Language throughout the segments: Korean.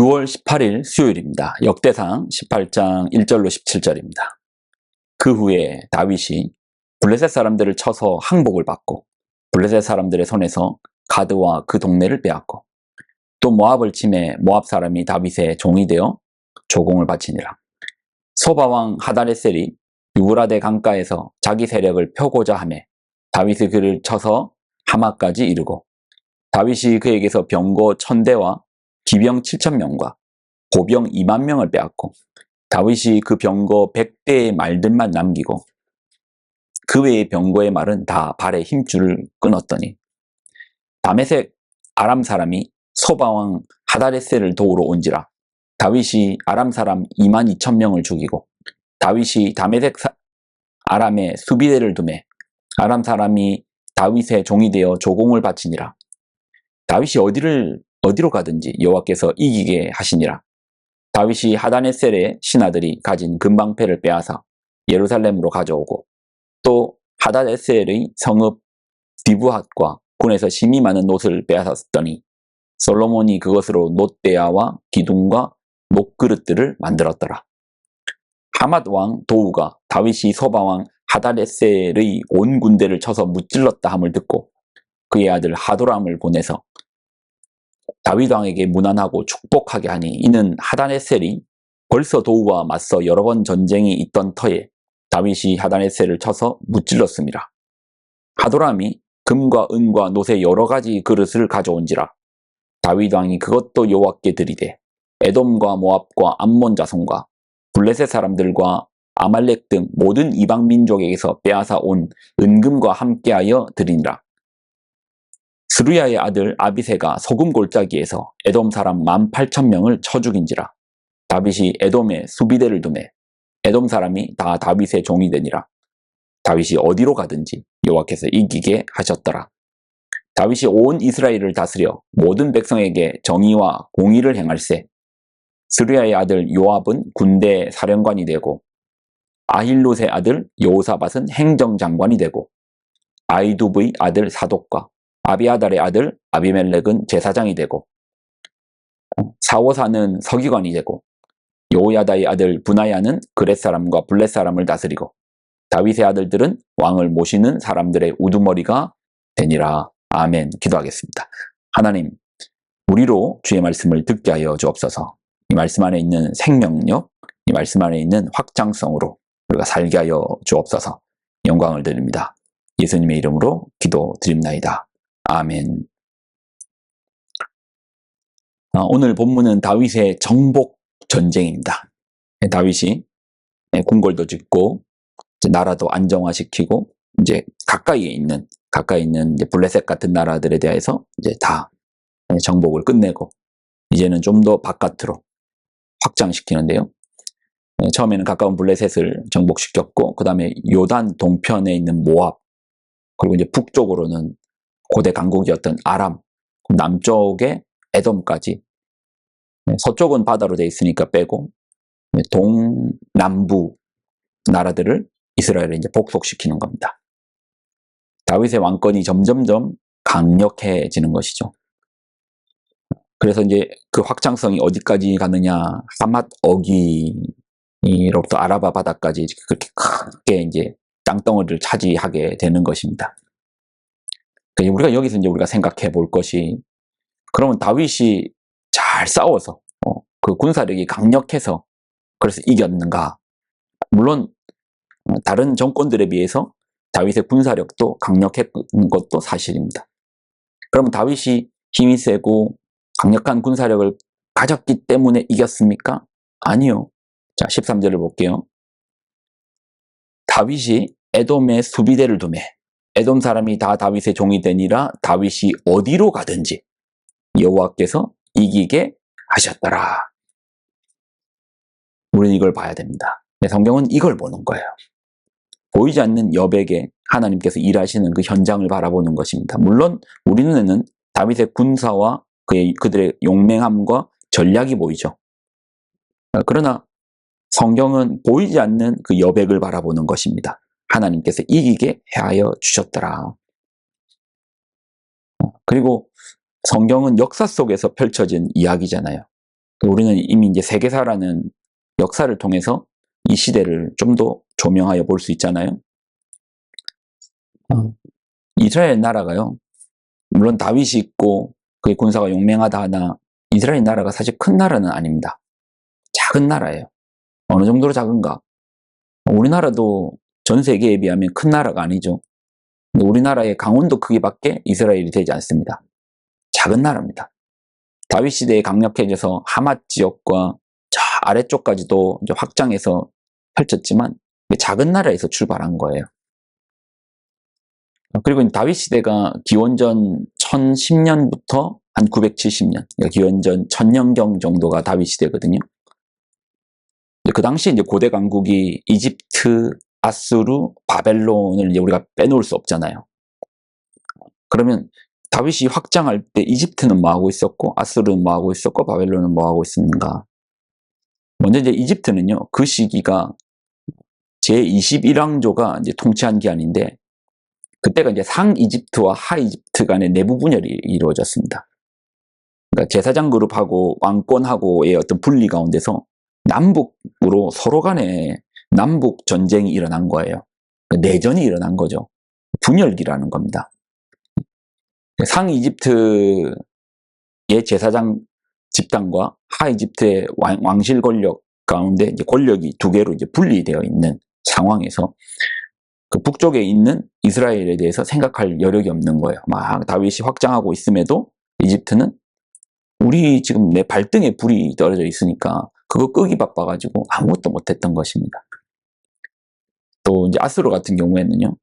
6월 18일 수요일입니다. 역대상 18장 1절로 17절입니다. 그 후에 다윗이 블레셋 사람들을 쳐서 항복을 받고 블레셋 사람들의 손에서 가드와 그 동네를 빼앗고 또 모압을 침해 모압 사람이 다윗의 종이 되어 조공을 바치니라. 소바왕 하다레셀이 유브라데 강가에서 자기 세력을 펴고자 하매 다윗이 그를 쳐서 하마까지 이르고 다윗이 그에게서 병거 1000대와 기병 7000명과 보병 20000명을 빼앗고 다윗이 그 병거 100대의 말들만 남기고 그 외의 병거의 말은 다 발에 힘줄을 끊었더니 다메섹 아람 사람이 소바왕 하다레셀을 도우러 온지라. 다윗이 아람 사람 22000명을 죽이고 다윗이 다메섹 아람에 수비대를 두매 아람 사람이 다윗의 종이 되어 조공을 바치니라. 다윗이 어디로 가든지 여호와께서 이기게 하시니라. 다윗이 하다네셀의 신하들이 가진 금방패를 빼앗아 예루살렘으로 가져오고 또 하다네셀의 성읍 비브핫과 군에서 심이 많은 놋을 빼앗았더니 솔로몬이 그것으로 놋대야와 기둥과 녹그릇들을 만들었더라. 하맛 왕 도우가 다윗이 소바왕 하다네셀의 온 군대를 쳐서 무찔렀다 함을 듣고 그의 아들 하도람을 보내서 다윗 왕에게 문안하고 축복하게 하니 이는 하다네셀이 벌써 도우와 맞서 여러 번 전쟁이 있던 터에 다윗이 하다네셀을 쳐서 무찔렀습니다. 하도람이 금과 은과 놋의 여러 가지 그릇을 가져온지라. 다윗 왕이 그것도 여호와께 드리되 에돔과 모압과 암몬 자손과 블레셋 사람들과 아말렉 등 모든 이방 민족에게서 빼앗아 온 은금과 함께하여 드리니라. 스루야의 아들 아비새가 소금 골짜기에서 에돔 사람 18000명을 쳐 죽인지라. 다윗이 에돔에 수비대를 두매 에돔 사람이 다 다윗의 종이 되니라. 다윗이 어디로 가든지 여호와께서 이기게 하셨더라. 다윗이 온 이스라엘을 다스려 모든 백성에게 정의와 공의를 행할세. 스루야의 아들 요압은 군대 사령관이 되고 아힐롯의 아들 여호사밧은 행정장관이 되고 아이두브의 아들 사독과 아비아달의 아들 아비멜렉은 제사장이 되고 사오사는 서기관이 되고 여호야다의 아들 브나야는 그렛 사람과 블렛 사람을 다스리고 다윗의 아들들은 왕을 모시는 사람들의 우두머리가 되니라. 아멘. 기도하겠습니다. 하나님, 우리로 주의 말씀을 듣게 하여 주옵소서. 이 말씀 안에 있는 생명력, 이 말씀 안에 있는 확장성으로 우리가 살게 하여 주옵소서. 영광을 드립니다. 예수님의 이름으로 기도드립나이다. 아멘. 오늘 본문은 다윗의 정복 전쟁입니다. 다윗이 궁궐도 짓고 나라도 안정화시키고 이제 가까이에 있는 이제 블레셋 같은 나라들에 대해서 이제 다 정복을 끝내고 이제는 좀 더 바깥으로 확장시키는데요. 처음에는 가까운 블레셋을 정복시켰고 그 다음에 요단 동편에 있는 모압, 그리고 이제 북쪽으로는 고대 강국이었던 아람, 남쪽에 에돔까지, 서쪽은 바다로 돼 있으니까 빼고 동남부 나라들을 이스라엘에 이제 복속시키는 겁니다. 다윗의 왕권이 점점점 강력해지는 것이죠. 그래서 이제 그 확장성이 어디까지 가느냐, 하맛 어기로부터 아라바 바다까지 그렇게 크게 이제 땅덩어리를 차지하게 되는 것입니다. 그러니까 우리가 여기서 이제 우리가 생각해 볼 것이, 그러면 다윗이 잘 싸워서 그 군사력이 강력해서 그래서 이겼는가? 물론 다른 정권들에 비해서 다윗의 군사력도 강력했던 것도 사실입니다. 그러면 다윗이 힘이 세고 강력한 군사력을 가졌기 때문에 이겼습니까? 아니요. 자, 13절을 볼게요. 다윗이 에돔의 수비대를 두매 에돔 사람이 다 다윗의 종이 되니라. 다윗이 어디로 가든지 여호와께서 이기게 하셨더라. 우리는 이걸 봐야 됩니다. 성경은 이걸 보는 거예요. 보이지 않는 여백에 하나님께서 일하시는 그 현장을 바라보는 것입니다. 물론 우리 눈에는 다윗의 군사와 그들의 용맹함과 전략이 보이죠. 그러나 성경은 보이지 않는 그 여백을 바라보는 것입니다. 하나님께서 이기게 하여 주셨더라. 그리고 성경은 역사 속에서 펼쳐진 이야기잖아요. 우리는 이미 이제 세계사라는 역사를 통해서 이 시대를 좀 더 조명하여 볼 수 있잖아요. 이스라엘 나라가요, 물론 다윗이 있고 그의 군사가 용맹하다 하나 이스라엘 나라가 사실 큰 나라는 아닙니다. 작은 나라예요. 어느 정도로 작은가? 우리나라도 전 세계에 비하면 큰 나라가 아니죠. 근데 우리나라의 강원도 크기밖에 이스라엘이 되지 않습니다. 작은 나라입니다. 다윗 시대에 강력해져서 하맛 지역과 저 아래쪽까지도 이제 확장해서 펼쳤지만 작은 나라에서 출발한 거예요. 그리고 다윗 시대가 기원전 1010년부터 한 970년, 그러니까 기원전 1000년경 정도가 다윗 시대거든요. 그 당시 이제 고대 강국이 이집트, 아수르, 바벨론을 이제 우리가 빼놓을 수 없잖아요. 그러면 다윗이 확장할 때 이집트는 뭐 하고 있었고, 아수르는 뭐 하고 있었고, 바벨론은 뭐 하고 있었는가? 먼저 이제 이집트는요, 그 시기가 제21왕조가 이제 통치한 기한인데, 그때가 이제 상 이집트와 하 이집트 간의 내부 분열이 이루어졌습니다. 그러니까 제사장 그룹하고 왕권하고의 어떤 분리 가운데서 남북으로 서로 간에 남북 전쟁이 일어난 거예요. 내전이 일어난 거죠. 분열기라는 겁니다. 상 이집트의 제사장 집단과 하 이집트의 왕실 권력 가운데 이제 권력이 두 개로 이제 분리되어 있는 상황에서 그 북쪽에 있는 이스라엘에 대해서 생각할 여력이 없는 거예요. 막 다윗이 확장하고 있음에도 이집트는 우리 지금 내 발등에 불이 떨어져 있으니까 그거 끄기 바빠가지고 아무것도 못했던 것입니다. 또 이제 아수르 같은 경우에는요,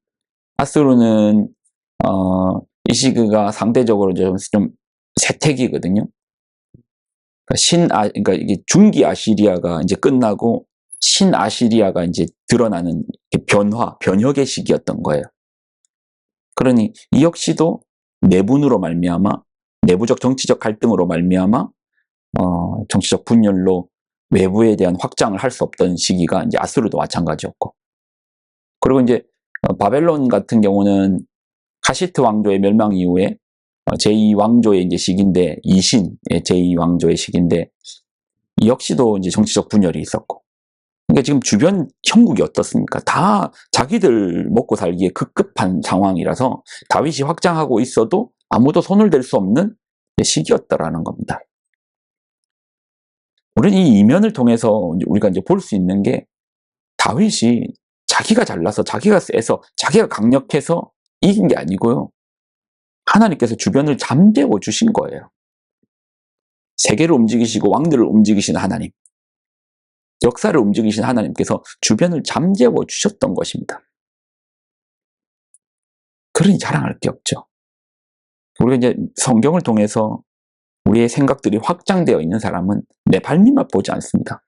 아수르는 이 시기가 상대적으로 좀 세태기거든요. 그러니까 이게 중기 아시리아가 이제 끝나고 신아시리아가 이제 드러나는 변혁의 시기였던 거예요. 그러니 이 역시도 내분으로 말미암아, 내부적 정치적 갈등으로 말미암아 정치적 분열로 외부에 대한 확장을 할 수 없던 시기가 이제 아수르도 마찬가지였고, 그리고 이제 바벨론 같은 경우는 카시트 왕조의 멸망 이후에 제2왕조의 이제 시기인데, 이신의 제2왕조의 시기인데, 이 역시도 이제 정치적 분열이 있었고, 그러니까 지금 주변 형국이 어떻습니까? 다 자기들 먹고 살기에 급급한 상황이라서 다윗이 확장하고 있어도 아무도 손을 댈 수 없는 시기였다라는 겁니다. 우리는 이 이면을 통해서 우리가 이제 볼 수 있는 게, 다윗이 자기가 잘나서, 자기가 세서, 자기가 강력해서 이긴 게 아니고요, 하나님께서 주변을 잠재워 주신 거예요. 세계를 움직이시고 왕들을 움직이시는 하나님, 역사를 움직이신 하나님께서 주변을 잠재워 주셨던 것입니다. 그러니 자랑할 게 없죠. 우리가 이제 성경을 통해서 우리의 생각들이 확장되어 있는 사람은 내 발밑만 보지 않습니다.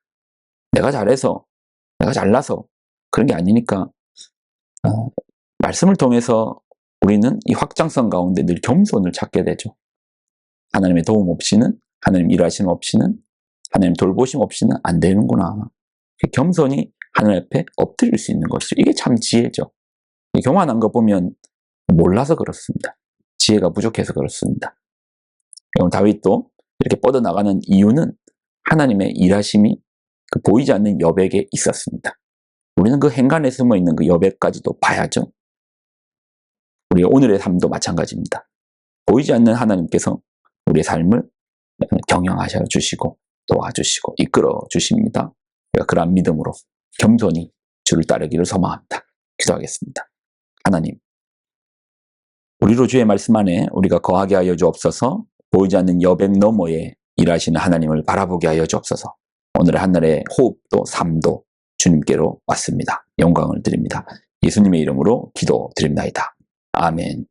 내가 잘해서, 내가 잘나서 그런 게 아니니까 말씀을 통해서 우리는 이 확장성 가운데 늘 겸손을 찾게 되죠. 하나님의 도움 없이는, 하나님 일하심 없이는, 하나님 돌보심 없이는 안 되는구나. 겸손히 하나님 앞에 엎드릴 수 있는 것이죠. 이게 참 지혜죠. 교만한 거 보면 몰라서 그렇습니다. 지혜가 부족해서 그렇습니다. 다윗도 이렇게 뻗어나가는 이유는 하나님의 일하심이 그 보이지 않는 여백에 있었습니다. 우리는 그 행간에 숨어있는 그 여백까지도 봐야죠. 우리 오늘의 삶도 마찬가지입니다. 보이지 않는 하나님께서 우리의 삶을 경영하셔 주시고 도와주시고 이끌어 주십니다. 그러한 믿음으로 겸손히 주를 따르기를 소망합니다. 기도하겠습니다. 하나님, 우리로 주의 말씀 안에 우리가 거하게 하여 주옵소서. 보이지 않는 여백 너머에 일하시는 하나님을 바라보게 하여 주옵소서. 오늘의 한날의 호흡도 삶도 주님께로 왔습니다. 영광을 드립니다. 예수님의 이름으로 기도드립니다. 아멘.